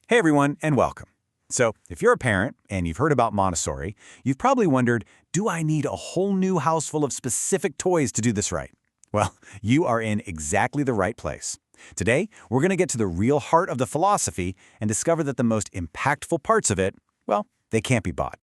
Hey everyone, and welcome. So, if you're a parent and you've heard about Montessori, you've probably wondered, do I need a whole new house full of specific toys to do this right? Well, you are in exactly the right place. Today, we're going to get to the real heart of the philosophy and discover that the most impactful parts of it, well, they can't be bought.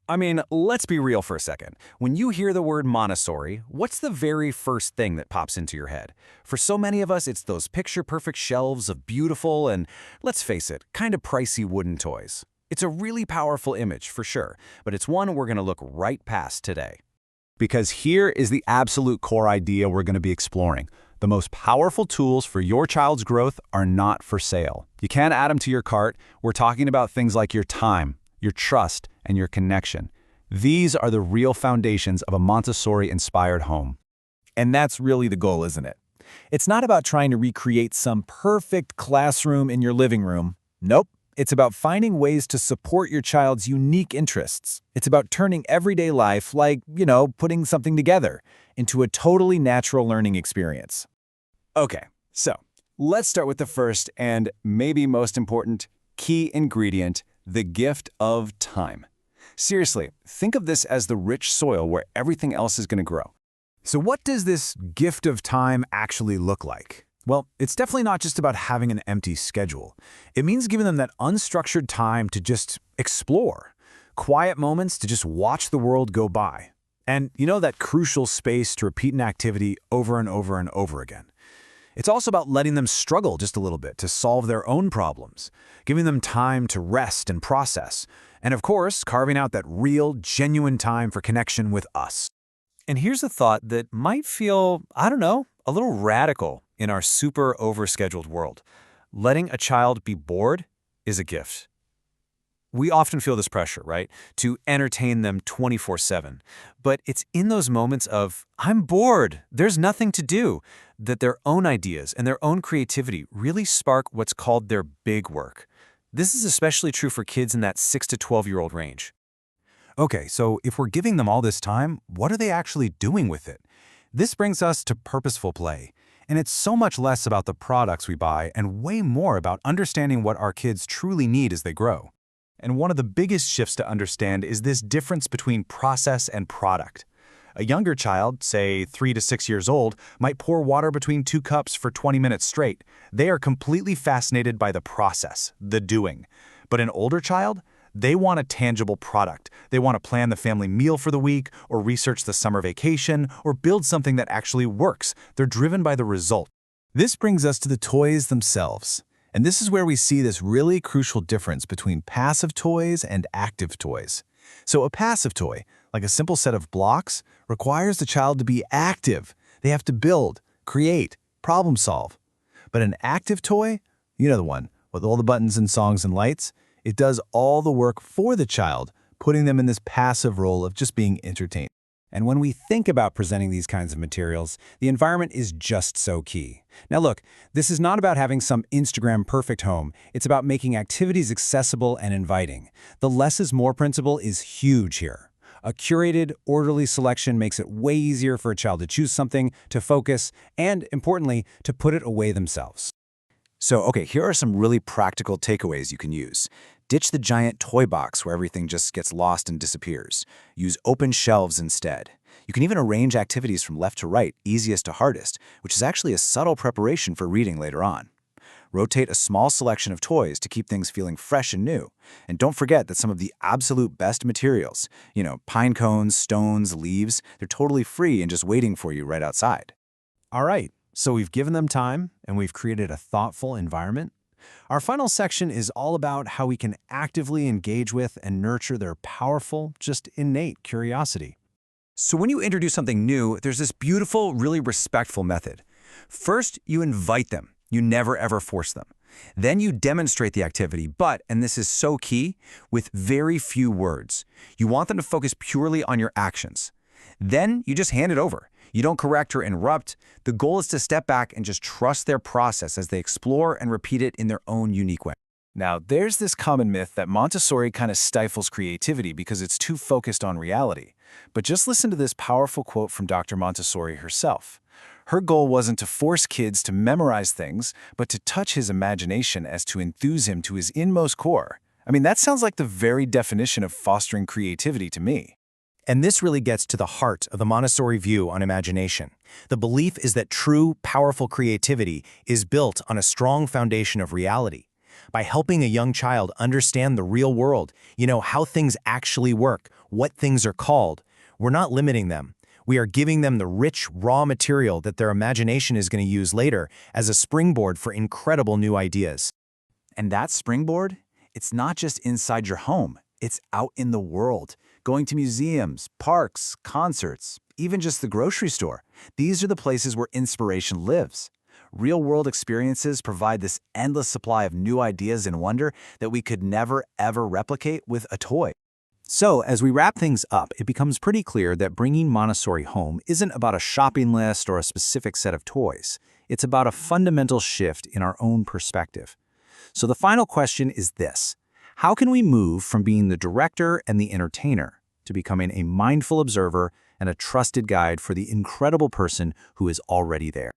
I mean, let's be real for a second. When you hear the word Montessori, what's the very first thing that pops into your head? For so many of us, it's those picture-perfect shelves of beautiful and, let's face it, kind of pricey wooden toys. It's a really powerful image, for sure, but it's one we're going to look right past today. Because here is the absolute core idea we're going to be exploring. The most powerful tools for your child's growth are not for sale. You can't add them to your cart. We're talking about things like your time, your trust, and your connection. These are the real foundations of a Montessori-inspired home. And that's really the goal, isn't it? It's not about trying to recreate some perfect classroom in your living room. Nope. It's about finding ways to support your child's unique interests. It's about turning everyday life, like, putting something together, into a totally natural learning experience. Okay, so let's start with the first and maybe most important key ingredient, the gift of time. Seriously, think of this as the rich soil where everything else is going to grow. So what does this gift of time actually look like? Well, it's definitely not just about having an empty schedule. It means giving them that unstructured time to just explore, quiet moments to just watch the world go by. And that crucial space to repeat an activity over and over and over again. It's also about letting them struggle just a little bit to solve their own problems, giving them time to rest and process, and of course, carving out that real, genuine time for connection with us. And here's a thought that might feel, a little radical in our super overscheduled world. Letting a child be bored is a gift. We often feel this pressure, right, to entertain them 24/7. But it's in those moments of, I'm bored, there's nothing to do, that their own ideas and their own creativity really spark what's called their big work. This is especially true for kids in that 6 to 12-year-old range. Okay, so if we're giving them all this time, what are they actually doing with it? This brings us to purposeful play. And it's so much less about the products we buy and way more about understanding what our kids truly need as they grow. And one of the biggest shifts to understand is this difference between process and product. A younger child, say 3 to 6 years old, might pour water between 2 cups for 20 minutes straight. They are completely fascinated by the process, the doing. But an older child, they want a tangible product. They want to plan the family meal for the week, or research the summer vacation, or build something that actually works. They're driven by the result. This brings us to the toys themselves. And this is where we see this really crucial difference between passive toys and active toys. So a passive toy, like a simple set of blocks, requires the child to be active. They have to build, create, problem solve. But an active toy, the one with all the buttons and songs and lights, it does all the work for the child, putting them in this passive role of just being entertained. And when we think about presenting these kinds of materials, the environment is just so key. Now look, this is not about having some Instagram-perfect home. It's about making activities accessible and inviting. The less is more principle is huge here. A curated, orderly selection makes it way easier for a child to choose something, to focus, and, importantly, to put it away themselves. So, okay, here are some really practical takeaways you can use. Ditch the giant toy box where everything just gets lost and disappears. Use open shelves instead. You can even arrange activities from left to right, easiest to hardest, which is actually a subtle preparation for reading later on. Rotate a small selection of toys to keep things feeling fresh and new. And don't forget that some of the absolute best materials, pine cones, stones, leaves, they're totally free and just waiting for you right outside. All right, so we've given them time and we've created a thoughtful environment. Our final section is all about how we can actively engage with and nurture their powerful, just innate curiosity. So when you introduce something new, there's this beautiful, really respectful method. First, you invite them. You never ever force them. Then you demonstrate the activity, but, and this is so key, with very few words. You want them to focus purely on your actions. Then you just hand it over. You don't correct or interrupt. The goal is to step back and just trust their process as they explore and repeat it in their own unique way. Now, there's this common myth that Montessori kind of stifles creativity because it's too focused on reality. But just listen to this powerful quote from Dr. Montessori herself. Her goal wasn't to force kids to memorize things, but to touch his imagination as to enthuse him to his inmost core. I mean, that sounds like the very definition of fostering creativity to me. And this really gets to the heart of the Montessori view on imagination. The belief is that true, powerful creativity is built on a strong foundation of reality. By helping a young child understand the real world, how things actually work, what things are called, we're not limiting them. We are giving them the rich, raw material that their imagination is going to use later as a springboard for incredible new ideas. And that springboard, it's not just inside your home, it's out in the world. Going to museums, parks, concerts, even just the grocery store. These are the places where inspiration lives. Real-world experiences provide this endless supply of new ideas and wonder that we could never, ever replicate with a toy. So, as we wrap things up, it becomes pretty clear that bringing Montessori home isn't about a shopping list or a specific set of toys. It's about a fundamental shift in our own perspective. So the final question is this: how can we move from being the director and the entertainer to becoming a mindful observer and a trusted guide for the incredible person who is already there?